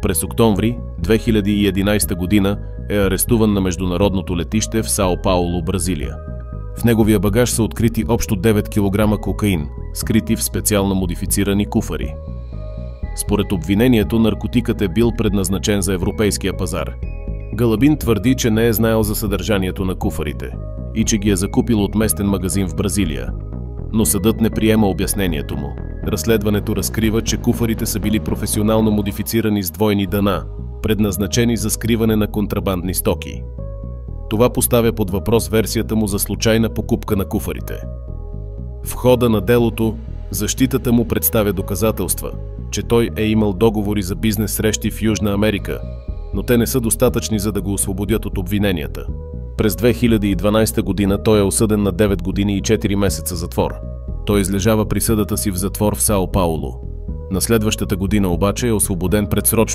През октомври 2011 година е арестуван на международното летище в Сао Пауло, Бразилия. В неговия багаж са открити общо 9 кг кокаин, скрити в специално модифицирани куфари. Според обвинението, наркотикът е бил предназначен за европейския пазар. Галабин твърди, че не е знаел за съдържанието на куфарите и че ги е закупил от местен магазин в Бразилия. Но съдът не приема обяснението му. Разследването разкрива, че куфарите са били професионално модифицирани с двойни дъна, предназначени за скриване на контрабандни стоки. Това поставя под въпрос версията му за случайна покупка на куфарите. В хода на делото, защитата му представя доказателства, че той е имал договори за бизнес срещи в Южна Америка, но те не са достатъчни, за да го освободят от обвиненията. През 2012 година той е осъден на 9 години и 4 месеца затвор. Той излежава присъдата си в затвор в Сао Пауло. На следващата година обаче е освободен предсрочно.